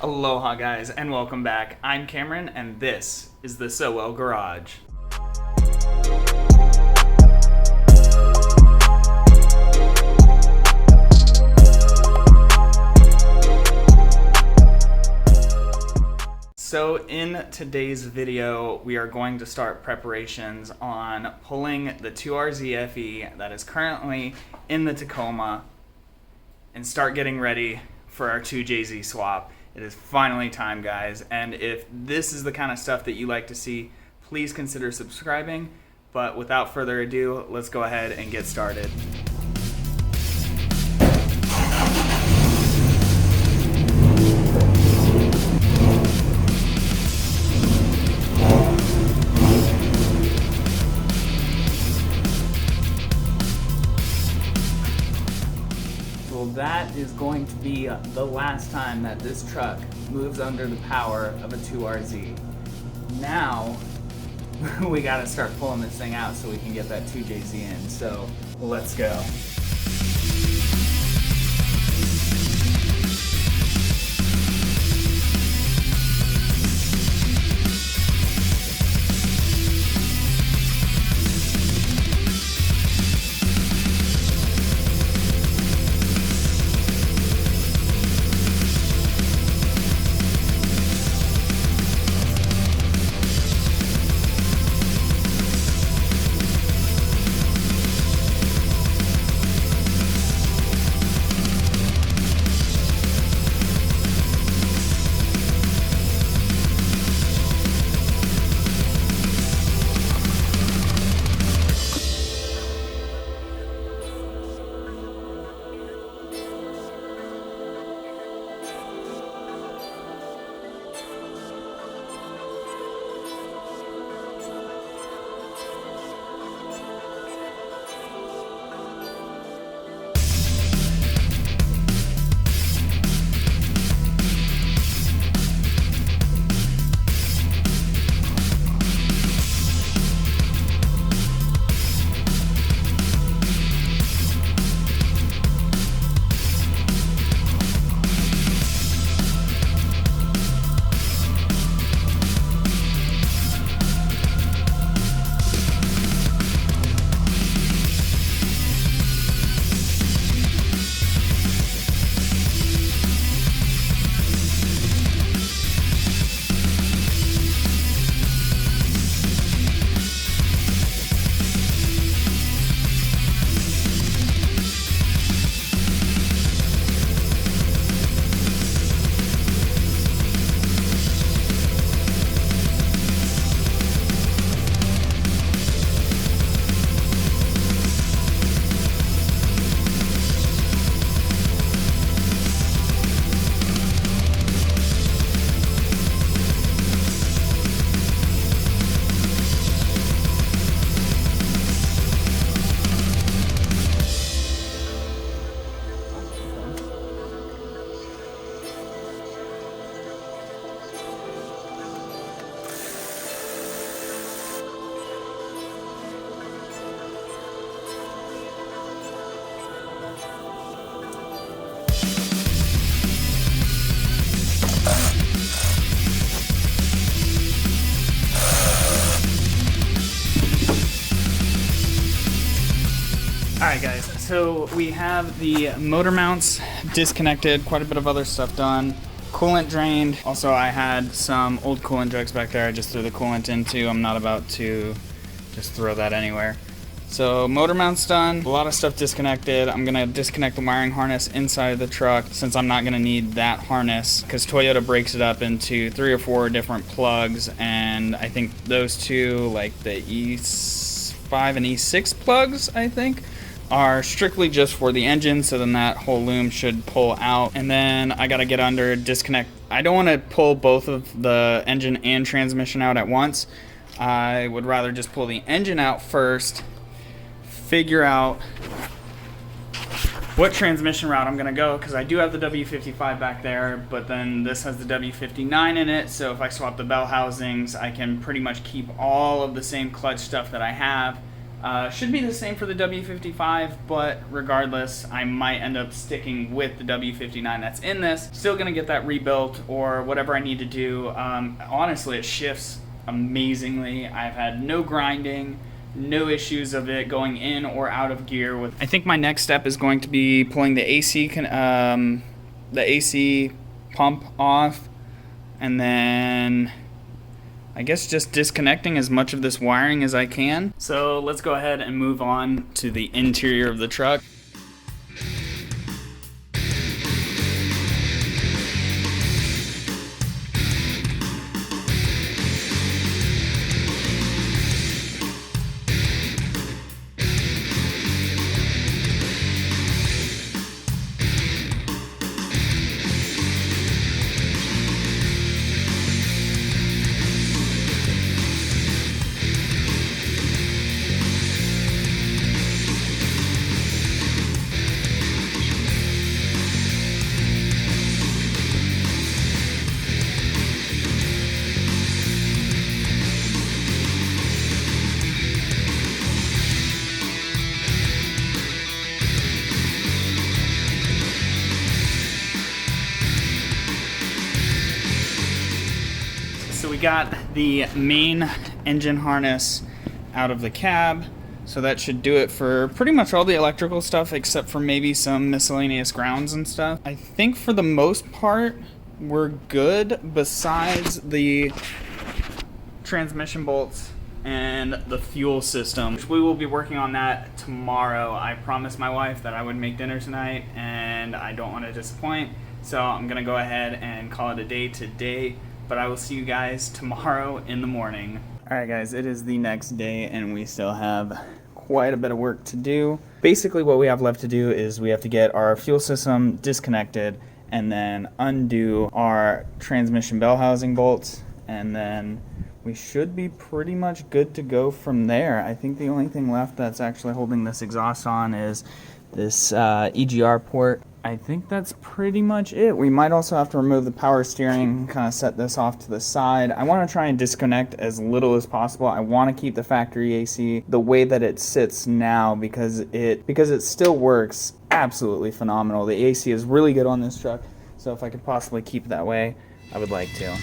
Aloha guys, and welcome back. I'm Cameron, and this is the So Well Garage. So in today's video, we are going to start preparations on pulling the 2RZ FE that is currently in the Tacoma and start getting ready for our 2JZ swap. It is finally time, guys, and if this is the kind of stuff that you like to see, please consider subscribing. But without further ado, let's go ahead and get started. That is going to be the last time that this truck moves under the power of a 2RZ. Now, we gotta start pulling this thing out so we can get that 2JZ in. So, let's go. Alright guys, so we have the motor mounts disconnected, quite a bit of other stuff done, coolant drained. Also I had some old coolant jugs back there I just threw the coolant into. I'm not about to just throw that anywhere. So motor mounts done, a lot of stuff disconnected. I'm gonna disconnect the wiring harness inside of the truck since I'm not gonna need that harness because Toyota breaks it up into 3 or 4 different plugs, and I think those two, like the E5 and E6 plugs, I think, are strictly just for the engine, so then that whole loom should pull out. And then I gotta get under, disconnect. I don't want to pull both of the engine and transmission out at once. I would rather just pull the engine out first, figure out what transmission route I'm gonna go, because I do have the W55 back there, but then this has the W59 in it, so if I swap the bell housings, I can pretty much keep all of the same clutch stuff that I have, Should be the same for the W55, but regardless, I might end up sticking with the W59 that's in this. Still gonna get that rebuilt or whatever I need to do. Honestly, it shifts amazingly. I've had no grinding, no issues of it going in or out of gear. I think my next step is going to be pulling the AC pump off, and then I guess just disconnecting as much of this wiring as I can. So let's go ahead and move on to the interior of the truck. So we got the main engine harness out of the cab, so that should do it for pretty much all the electrical stuff except for maybe some miscellaneous grounds and stuff. I think for the most part we're good besides the transmission bolts and the fuel system, which we will be working on that tomorrow. I promised my wife that I would make dinner tonight and I don't want to disappoint, so I'm gonna go ahead and call it a day today. But I will see you guys tomorrow in the morning. All right, guys, it is the next day and we still have quite a bit of work to do. Basically, what we have left to do is we have to get our fuel system disconnected and then undo our transmission bell housing bolts, and then we should be pretty much good to go from there. I think the only thing left that's actually holding this exhaust on is this EGR port. I think that's pretty much it. We might also have to remove the power steering, kind of set this off to the side. I want to try and disconnect as little as possible. I want to keep the factory AC the way that it sits now because it still works absolutely phenomenal. The AC is really good on this truck, so if I could possibly keep it that way, I would like to.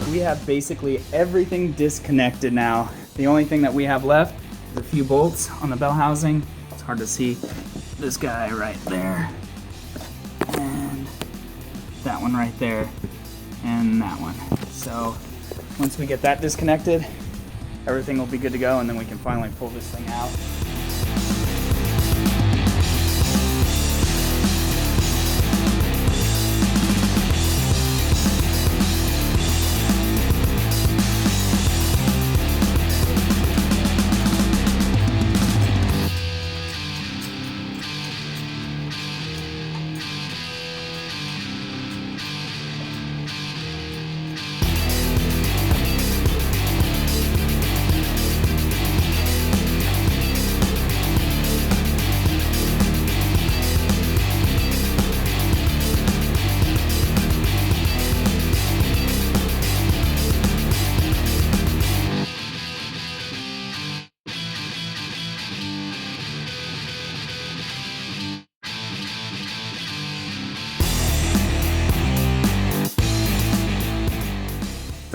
We have basically everything disconnected now. The only thing that we have left is a few bolts on the bell housing. It's hard to see this guy right there, and that one right there, and that one. So once we get that disconnected, everything will be good to go, and then we can finally pull this thing out.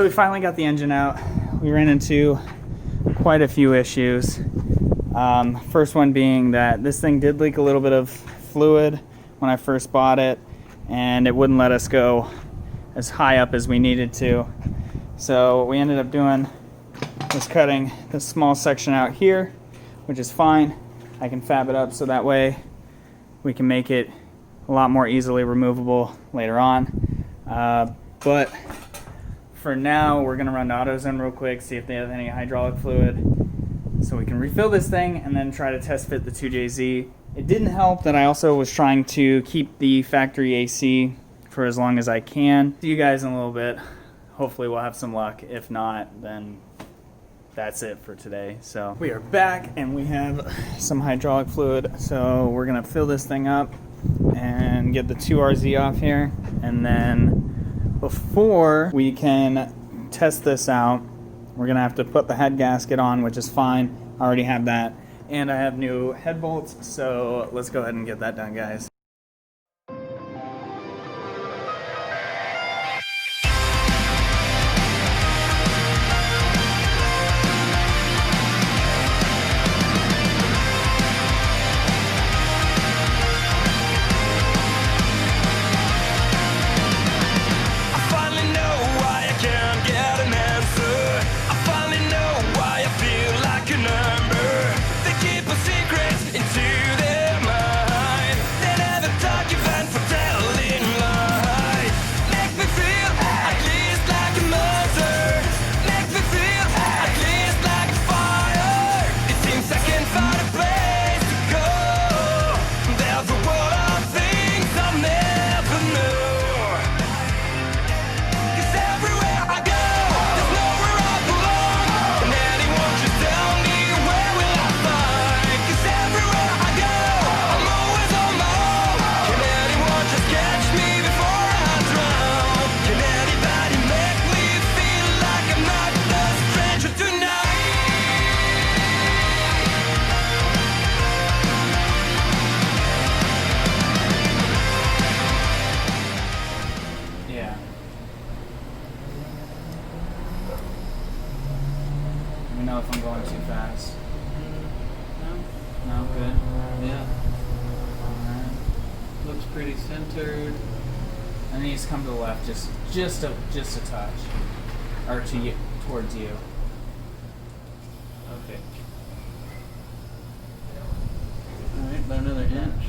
So we finally got the engine out. We ran into quite a few issues. First one being that this thing did leak a little bit of fluid when I first bought it, and it wouldn't let us go as high up as we needed to. So what we ended up doing was cutting this small section out here, which is fine. I can fab it up so that way we can make it a lot more easily removable later on. But for now, we're gonna run to AutoZone real quick, see if they have any hydraulic fluid, so we can refill this thing and then try to test fit the 2JZ. It didn't help that I also was trying to keep the factory AC for as long as I can. See you guys in a little bit. Hopefully we'll have some luck. If not, then that's it for today. So we are back and we have some hydraulic fluid. So we're gonna fill this thing up and get the 2RZ off here. And then before we can test this out, we're gonna have to put the head gasket on, which is fine. I already have that. And I have new head bolts. So let's go ahead and get that done, guys. Know if I'm going too fast. No, good. Yeah. Alright. Looks pretty centered. And then just come to the left, just a touch, or to you, towards you. Okay. All right, about another inch.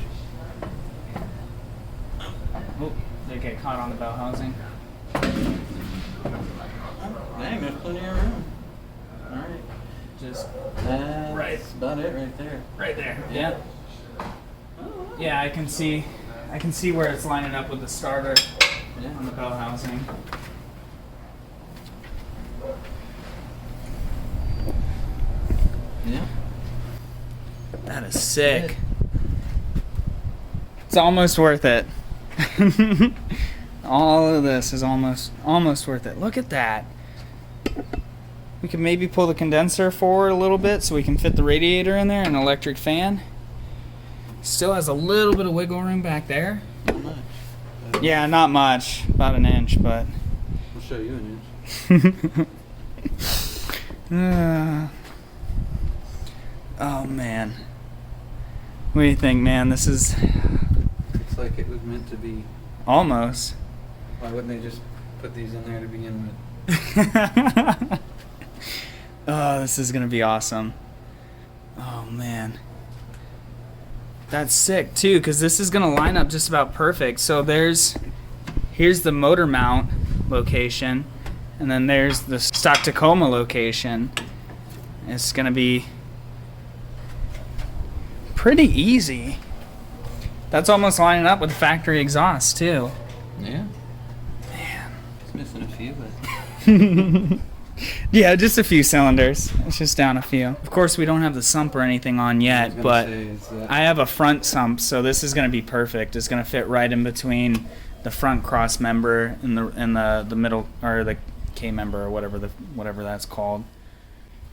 Oh, they get caught on the bell housing. Dang, there's plenty of room. All right. Just That's right. about it right there. Right there. Yeah. Yeah, I can see where it's lining up with the starter on the bell housing. Yeah. That is sick. It's almost worth it. All of this is almost worth it. Look at that. We can maybe pull the condenser forward a little bit so we can fit the radiator in there and an electric fan. Still has a little bit of wiggle room back there. Not much. Yeah, not much. About an inch, but... I'll show you an inch. Oh, man. What do you think, man? This is... Looks like it was meant to be. Almost. Why wouldn't they just put these in there to begin with? Oh, this is gonna be awesome. Oh man, that's sick too, because this is gonna line up just about perfect. So here's the motor mount location, and then there's the stock Tacoma location. It's gonna be pretty easy. That's almost lining up with the factory exhaust too. Yeah. Man, It's missing a few, but. Yeah, just a few cylinders. It's just down a few. Of course, we don't have the sump or anything on yet, but I have a front sump, so this is going to be perfect. It's going to fit right in between the front cross member and the middle, or the K member, or whatever that's called.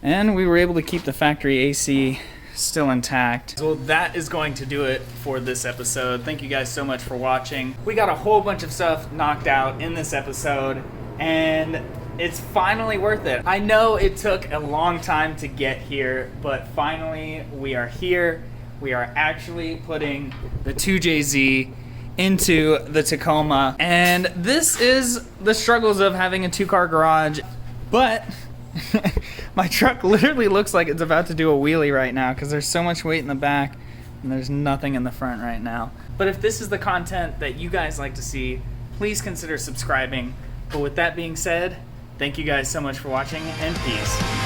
And we were able to keep the factory AC still intact. So that is going to do it for this episode. Thank you guys so much for watching. We got a whole bunch of stuff knocked out in this episode, and It's finally worth it. I know it took a long time to get here, but finally we are here. We are actually putting the 2JZ into the Tacoma, and this is the struggles of having a 2-car garage. But my truck literally looks like it's about to do a wheelie right now because there's so much weight in the back and there's nothing in the front right now. But if this is the content that you guys like to see, please consider subscribing. But with that being said, thank you guys so much for watching, and peace.